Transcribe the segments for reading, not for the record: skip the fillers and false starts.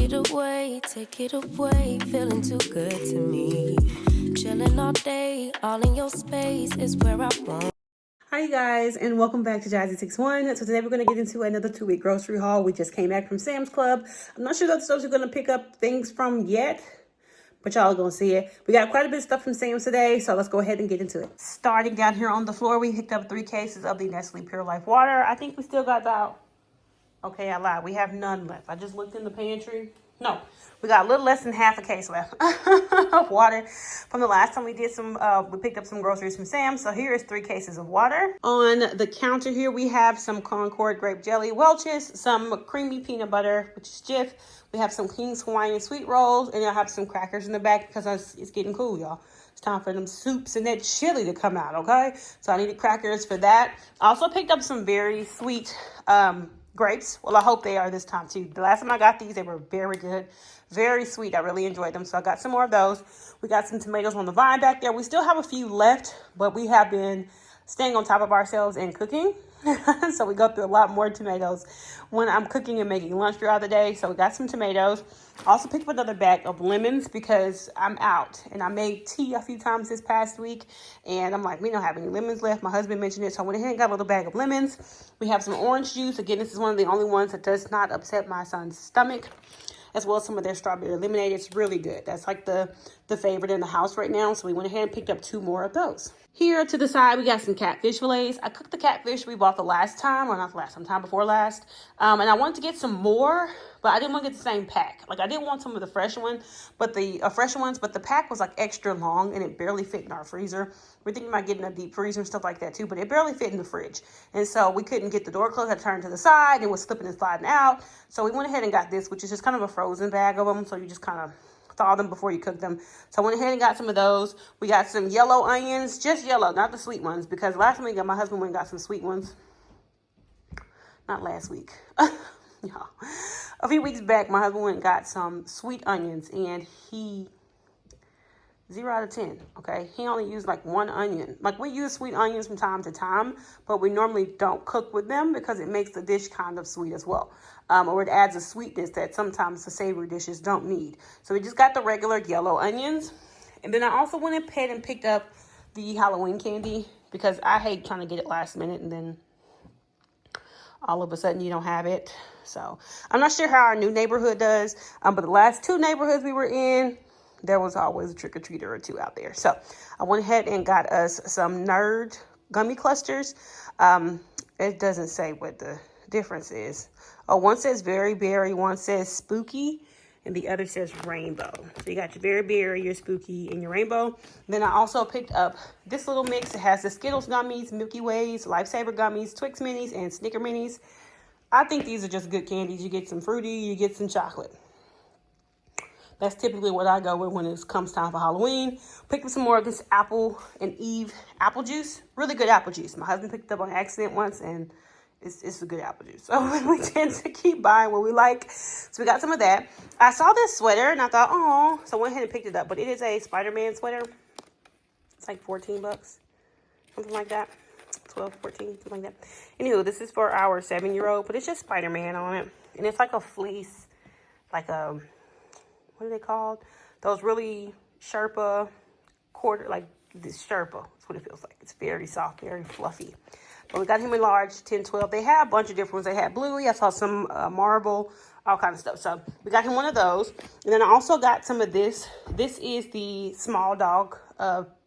take it away, feeling too good to me. Chilling all day, all in your space is where I want. Hi you guys, and welcome back to Jazzy61. So today we're going to get into another 2-week grocery haul. We just came back from Sam's Club. I'm not sure that's those we're going to pick up things from yet, but y'all are going to see it. We got quite a bit of stuff from Sam's today, so let's go ahead and get into it. Starting down here on the floor, we picked up 3 cases of the Nestle Pure Life water. I think we still got about, okay, I lied. We have none left. I just looked in the pantry. No, we got a little less than half a case left of water from the last time we did we picked up some groceries from Sam's. So here is 3 cases of water. On the counter here, we have some Concord grape jelly Welch's, some creamy peanut butter, which is Jif. We have some King's Hawaiian sweet rolls, and I have some crackers in the back because it's getting cool, y'all. It's time for them soups and that chili to come out, okay? So I needed crackers for that. I also picked up some very sweet grapes. Well, I hope they are this time too. The last time I got these, they were very good, very sweet. I really enjoyed them, so I got some more of those. We got some tomatoes on the vine back there. We still have a few left, but we have been staying on top of ourselves and cooking. So we go through a lot more tomatoes when I'm cooking and making lunch throughout the day. So we got some tomatoes. Also picked up another bag of lemons because I'm out, and I made tea a few times this past week, and I'm like, we don't have any lemons left. My husband mentioned it, so I went ahead and got a little bag of lemons. We have some orange juice. Again, this is one of the only ones that does not upset my son's stomach, as well as some of their strawberry lemonade. It's really good. That's like the favorite in the house right now. So we went ahead and picked up 2 more of those. Here to the side, we got some catfish fillets. I cooked the catfish we bought the last time, or not the last time before last. And I wanted to get some more, but I didn't want to get the same pack. Like, I didn't want some of the fresh ones, but the pack was like extra long and it barely fit in our freezer. We're thinking about getting a deep freezer and stuff like that too, but it barely fit in the fridge. And so we couldn't get the door closed. I turned to the side. It was slipping and sliding out. So we went ahead and got this, which is just kind of a frozen bag of them. So you just kind of thaw them before you cook them. So I went ahead and got some of those. We got some yellow onions, just yellow, not the sweet ones, because last time my husband went and got some sweet ones. Not last week. No. A few weeks back, my husband went and got some sweet onions, and he 0 out of 10, okay? He only used like 1 onion. Like, we use sweet onions from time to time, but we normally don't cook with them because it makes the dish kind of sweet as well. Or it adds a sweetness that sometimes the savory dishes don't need. So we just got the regular yellow onions. And then I also went ahead and picked up the Halloween candy because I hate trying to get it last minute and then all of a sudden you don't have it. So I'm not sure how our new neighborhood does, but the last 2 neighborhoods we were in, there was always a trick-or-treater or 2 out there. So I went ahead and got us some Nerd gummy clusters. It doesn't say what the difference is. Oh, one says very berry, one says spooky, and the other says rainbow. So you got your very berry, your spooky, and your rainbow. Then I also picked up this little mix. It has the Skittles gummies, Milky Ways, Lifesaver gummies, Twix minis, and Snicker minis. I think these are just good candies. You get some fruity, you get some chocolate. That's typically what I go with when it comes time for Halloween. Picked up some more of this Apple and Eve apple juice. Really good apple juice. My husband picked it up on accident once, and it's a good apple juice. So we tend to keep buying what we like. So we got some of that. I saw this sweater, and I thought, oh. So I went ahead and picked it up. But it is a Spider-Man sweater. It's like $14. Something like that. 12, 14, something like that. Anywho, this is for our 7-year-old. But it's just Spider-Man on it. And it's like a fleece. Like a... what are they called? Those really Sherpa like this Sherpa. That's what it feels like. It's very soft, very fluffy. But we got him in large, 10, 12. They have a bunch of different ones. They had bluey. I saw some marble, all kinds of stuff. So we got him one of those. And then I also got some of this. This is the small dog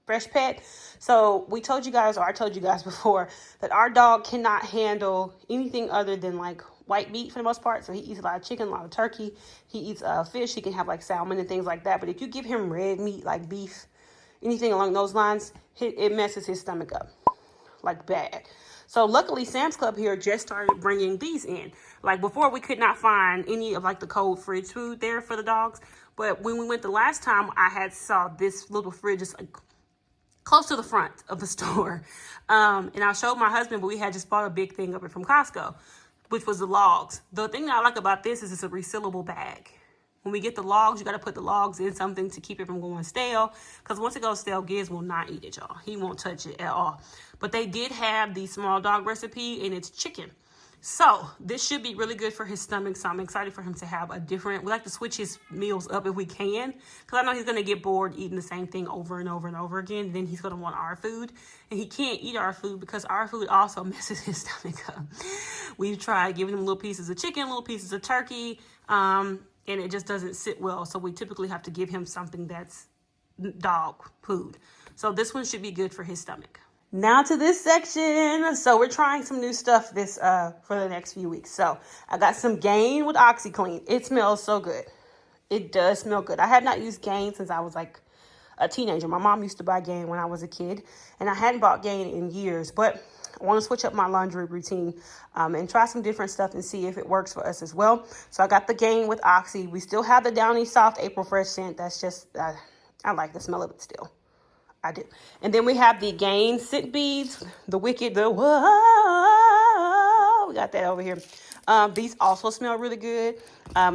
Fresh Pet. So I told you guys before that our dog cannot handle anything other than like white meat for the most part. So he eats a lot of chicken, a lot of turkey. He eats fish. He can have like salmon and things like that. But if you give him red meat like beef, anything along those lines, it messes his stomach up like bad. So luckily Sam's Club here just started bringing these in. Like before we could not find any of like the cold fridge food there for the dogs. But when we went the last time, I saw this little fridge just like close to the front of the store. And I showed my husband, but we had just bought a big thing of it from Costco, which was the logs. The thing that I like about this is it's a resealable bag. When we get the logs, you got to put the logs in something to keep it from going stale. Because once it goes stale, Giz will not eat it, y'all. He won't touch it at all. But they did have the small dog recipe, and it's chicken. So this should be really good for his stomach. So I'm excited for him to have a different, we like to switch his meals up if we can. Because I know he's going to get bored eating the same thing over and over and over again. And then he's going to want our food. And he can't eat our food because our food also messes his stomach up. We've tried giving him little pieces of chicken, little pieces of turkey. And it just doesn't sit well. So we typically have to give him something that's dog food. So this one should be good for his stomach. Now to this section. So we're trying some new stuff this for the next few weeks. So I got some Gain with OxyClean. It smells so good. It does smell good. I have not used Gain since I was like a teenager. My mom used to buy Gain when I was a kid, and I hadn't bought Gain in years. But I want to switch up my laundry routine and try some different stuff and see if it works for us as well. So I got the Gain with Oxy. We still have the Downy Soft April Fresh scent. That's just, I like the smell of it still. I do. And then we have the Gain Scent Beads, the Wicked, the whoa. We got that over here. These also smell really good.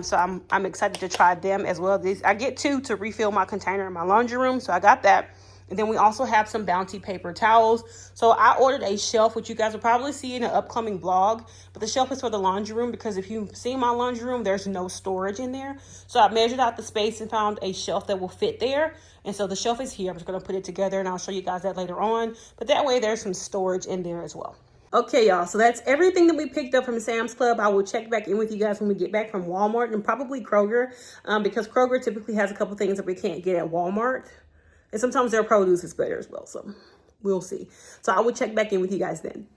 So I'm excited to try them as well. These I get two to refill my container in my laundry room. So I got that. And then we also have some Bounty paper towels. So I ordered a shelf, which you guys will probably see in an upcoming vlog. But the shelf is for the laundry room because if you see my laundry room, there's no storage in there. So I measured out the space and found a shelf that will fit there. And so the shelf is here. I'm just going to put it together and I'll show you guys that later on. But that way there's some storage in there as well. Okay, y'all. So that's everything that we picked up from Sam's Club. I will check back in with you guys when we get back from Walmart and probably Kroger. Because Kroger typically has a couple things that we can't get at Walmart. And sometimes their produce is better as well. So we'll see. So I will check back in with you guys then.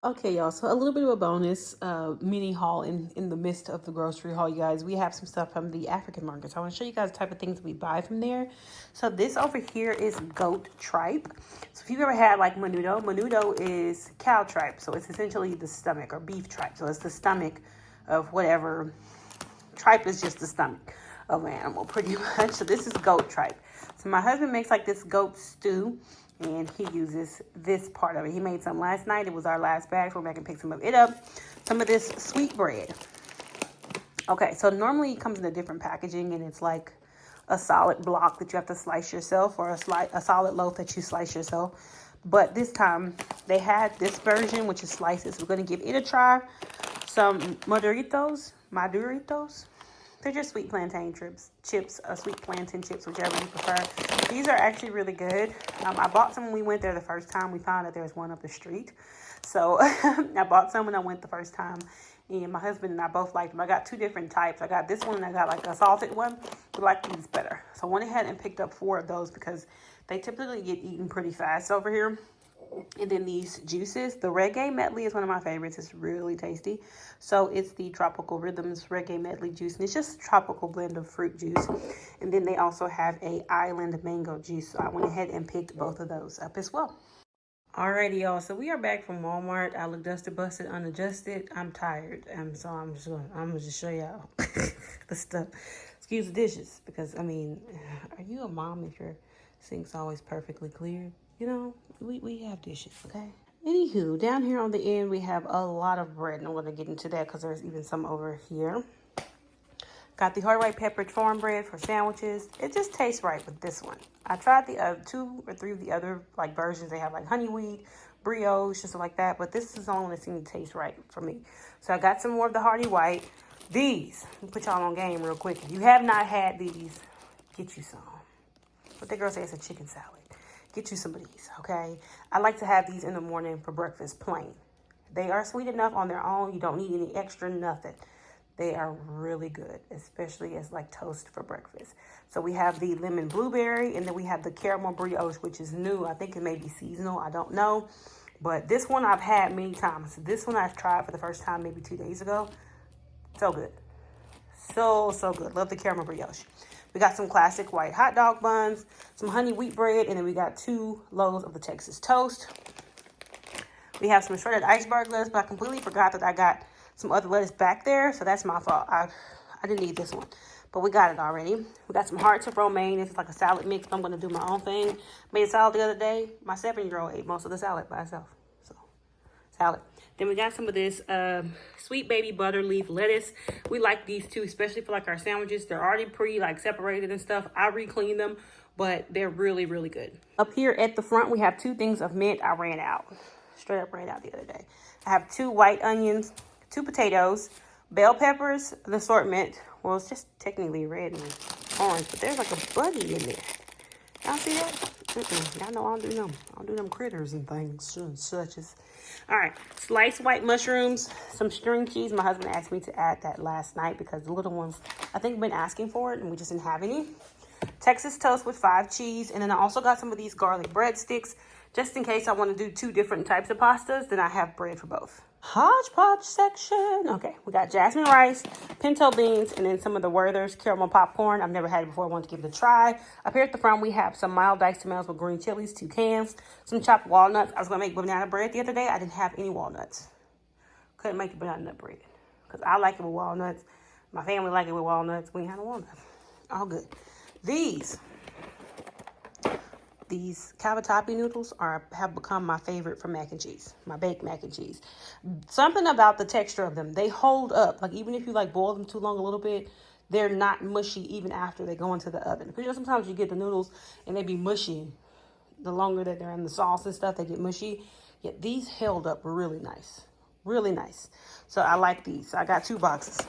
Okay, y'all. So a little bit of a bonus mini haul in the midst of the grocery haul, you guys. We have some stuff from the African market. So I want to show you guys the type of things that we buy from there. So this over here is goat tripe. So if you've ever had like menudo is cow tripe. So it's essentially the stomach, or beef tripe. So it's the stomach of whatever. Tripe is just the stomach of an animal pretty much. So this is goat tripe. So my husband makes like this goat stew, and he uses this part of it. He made some last night. It was our last batch. We're back and pick some of it up. Some of this sweet bread. Okay, so normally it comes in a different packaging, and it's like a solid block that you have to slice yourself, or a solid loaf that you slice yourself. But this time they had this version, which is slices. We're going to give it a try. Some Marrried. They're just sweet plantain chips, sweet plantain chips, whichever you prefer. These are actually really good. I bought some when we went there the first time. We found that there was one up the street. So I bought some when I went the first time. And my husband and I both liked them. I got two different types. I got this one and I got like a salted one. We like these better. So I went ahead and picked up 4 of those because they typically get eaten pretty fast over here. And then these juices, the Reggae Medley is one of my favorites. It's really tasty. So it's the Tropical Rhythms Reggae Medley juice. And it's just a tropical blend of fruit juice. And then they also have a Island Mango juice. So I went ahead and picked both of those up as well. Alrighty, y'all. So we are back from Walmart. I look dusted, busted, unadjusted. I'm tired. So I'm gonna just show y'all the stuff. Excuse the dishes. Because, I mean, are you a mom if your sink's always perfectly clear? You know, we have dishes, okay? Anywho, down here on the end, we have a lot of bread. And I'm going to get into that because there's even some over here. Got the hard white peppered farm bread for sandwiches. It just tastes right with this one. I tried the 2 or 3 of the other like versions. They have like honey wheat, brioche, just like that. But this is the only one that seemed to taste right for me. So I got some more of the hearty white. These, let me put y'all on game real quick. If you have not had these, get you some. What the girl say, it's a chicken salad. Get you some of these, okay? I like to have these in the morning for breakfast, plain. They are sweet enough on their own. You don't need any extra nothing. They are really good, especially as like toast for breakfast. So we have the lemon blueberry, and then we have the caramel brioche, which is new. I think it may be seasonal. I don't know. But this one I've had many times. This one I've tried for the first time maybe 2 days ago. So good. So good. Love the caramel brioche. We got some classic white hot dog buns, some honey wheat bread, and then we got 2 loaves of the Texas toast. We have some shredded iceberg lettuce, but I completely forgot that I got some other lettuce back there, so that's my fault. I didn't need this one, but we got it already. We got some hearts of romaine. This is like a salad mix. I'm going to do my own thing. Made a salad the other day. My 7-year-old ate most of the salad by herself, so salad. Then we got some of this sweet baby butter leaf lettuce. We like these too, especially for like our sandwiches. They're already like separated and stuff. I re-cleaned them, but they're really, really good. Up here at the front, we have 2 things of mint. I ran out. Straight up ran out the other day. I have 2 white onions, 2 potatoes, bell peppers, the assortment. Well, it's just technically red and orange, but there's like a bunny in there. Y'all see that? Y'all know I don't do them critters and things such as. All right, sliced white mushrooms, some string cheese. My husband asked me to add that last night because the little ones, I think, been asking for it and we just didn't have any. Texas toast with 5 cheese, and then I also got some of these garlic breadsticks just in case I want to do 2 different types of pastas. Then I have bread for both. Hodgepodge section. Okay, we got jasmine rice, pinto beans, and then some of the Werther's caramel popcorn. I've never had it before. I wanted to give it a try. Up here at the front, we have some mild diced tomatoes with green chilies, 2 cans, some chopped walnuts. I was going to make banana bread the other day. I didn't have any walnuts. Couldn't make the banana nut bread because I like it with walnuts. My family like it with walnuts. We ain't had no walnuts. All good. These cavatappi noodles have become my favorite for mac and cheese, my baked mac and cheese. Something about the texture of them, they hold up. Like even if you like boil them too long a little bit, they're not mushy even after they go into the oven. Because sometimes you get the noodles and they be mushy. The longer that they're in the sauce and stuff, they get mushy. Yet these held up really nice. Really nice. So I like these. So I got 2 boxes,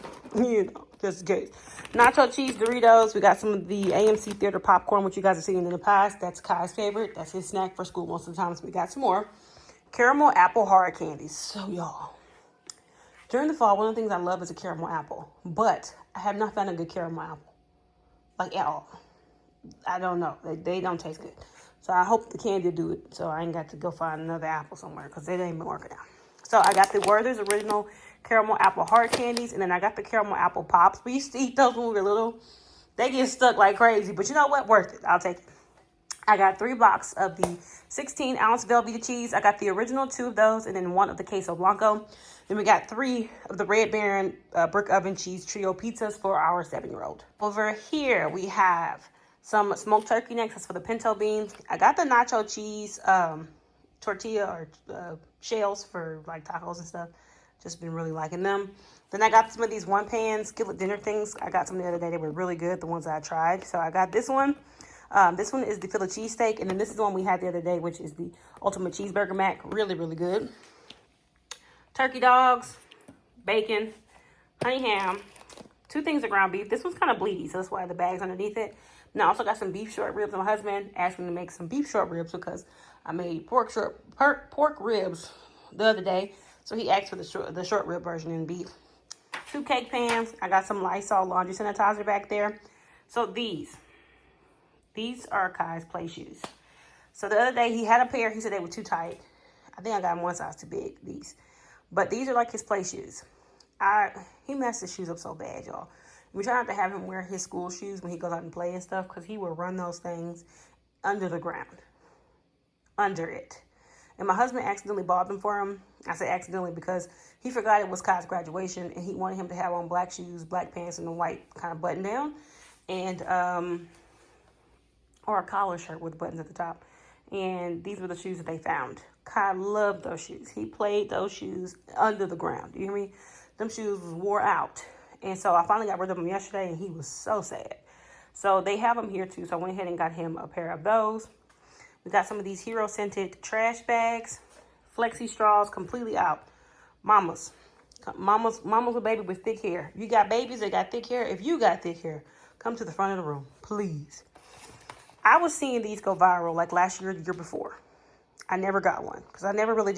just in case. Nacho cheese Doritos. We got some of the AMC Theater popcorn, which you guys have seen in the past. That's Kai's favorite. That's his snack for school most of the time. So we got some more. Caramel apple hard candies. So y'all, during the fall, one of the things I love is a caramel apple. But I have not found a good caramel apple. Like at all. I don't know. They don't taste good. So I hope the candy do it. So I ain't got to go find another apple somewhere because it ain't been working out. So I got the Werther's original caramel apple hard candies, and then I got the caramel apple pops. We used to eat those when we were little. They get stuck like crazy, but you know what? Worth it. I'll take it. I got 3 boxes of the 16-ounce Velveeta cheese. I got the original 2 of those, and then 1 of the queso blanco. Then we got 3 of the Red Baron brick oven cheese trio pizzas for our 7-year-old. Over here we have some smoked turkey necks. That's for the pinto beans. I got the nacho cheese tortilla or shells for like tacos and stuff. Just been really liking them. Then I got some of these 1-pan skillet dinner things. I got some the other day. They were really good, the ones I tried. So I got this one. This one is the Philly cheesesteak. And then this is the one we had the other day, which is the ultimate cheeseburger mac. Really, really good. Turkey dogs, bacon, honey ham, 2 things of ground beef. This one's kind of bleedy, so that's why the bag's underneath it. And I also got some beef short ribs. My husband asked me to make some beef short ribs because I made pork ribs the other day. So he asked for the short rib version in beef. 2 cake pans. I got some Lysol laundry sanitizer back there. So these are Kai's play shoes. So the other day he had a pair. He said they were too tight. I think I got them 1 size too big, these. But these are like his play shoes. He messed his shoes up so bad, y'all. We try not to have him wear his school shoes when he goes out and play and stuff because he will run those things under the ground. Under it. And my husband accidentally bought them for him. I say accidentally because he forgot it was Kai's graduation and he wanted him to have on black shoes, black pants, and a white kind of button down. And, or a collar shirt with buttons at the top. And these were the shoes that they found. Kai loved those shoes. He played those shoes under the ground. You hear me? Them shoes was wore out. And so I finally got rid of them yesterday and he was so sad. So they have them here too. So I went ahead and got him a pair of those. We got some of these hero scented trash bags. Flexi straws completely out. Mamas with baby with thick hair. You got babies that got thick hair. If you got thick hair, come to the front of the room, please. I was seeing these go viral like last year, the year before. I never got one because I never really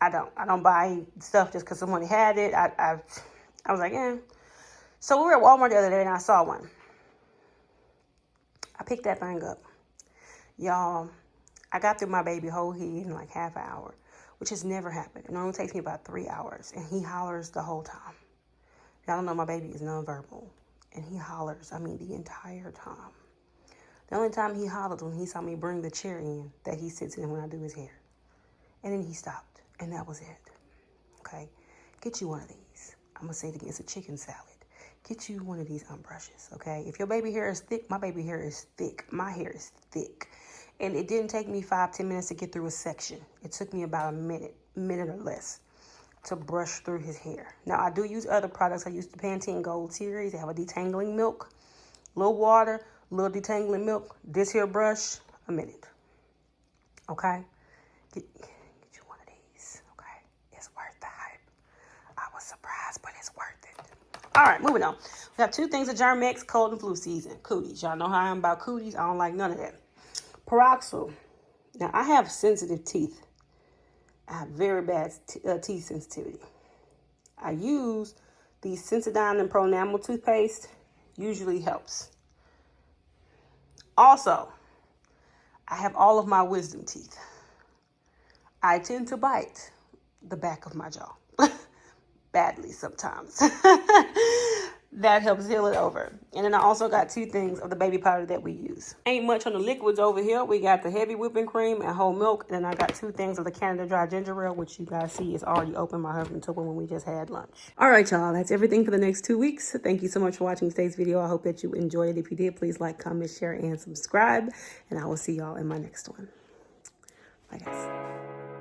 I don't buy stuff just because someone had it. I was like, eh. So we were at Walmart the other day and I saw one. I picked that thing up. Y'all, I got through my baby whole head in like half an hour, which has never happened. It normally takes me about 3 hours and he hollers the whole time. Y'all don't know my baby is nonverbal and he hollers, the entire time. The only time he hollered when he saw me bring the chair in that he sits in when I do his hair. And then he stopped. And that was it. Okay? Get you one of these. I'm going to say it again. It's a chicken salad. Get you one of these brushes. Okay? If your baby hair is thick, my baby hair is thick. My hair is thick. And it didn't take me 5-10 minutes to get through a section. It took me about a minute or less to brush through his hair. Now, I do use other products. I use the Pantene Gold Series. They have a detangling milk, little water, little detangling milk. This here brush, a minute. Okay? Get you one of these. Okay? It's worth the hype. All right, moving on. We have 2 things of Germ-X, cold and flu season. Cooties. Y'all know how I am about cooties. I don't like none of that. Peroxyl. Now, I have sensitive teeth. I have very bad teeth sensitivity. I use the Sensodyne and Pronamel toothpaste. Usually helps. Also, I have all of my wisdom teeth. I tend to bite the back of my jaw. Badly sometimes. That helps heal it over. And then I also got 2 things of the baby powder that we use. Ain't much on the liquids over here. We got the heavy whipping cream and whole milk. And then I got 2 things of the Canada Dry Ginger Ale, which you guys see is already open. My husband took one when we just had lunch. All right, y'all. That's everything for the next 2 weeks. Thank you so much for watching today's video. I hope that you enjoyed it. If you did, please like, comment, share, and subscribe. And I will see y'all in my next one. Bye, guys.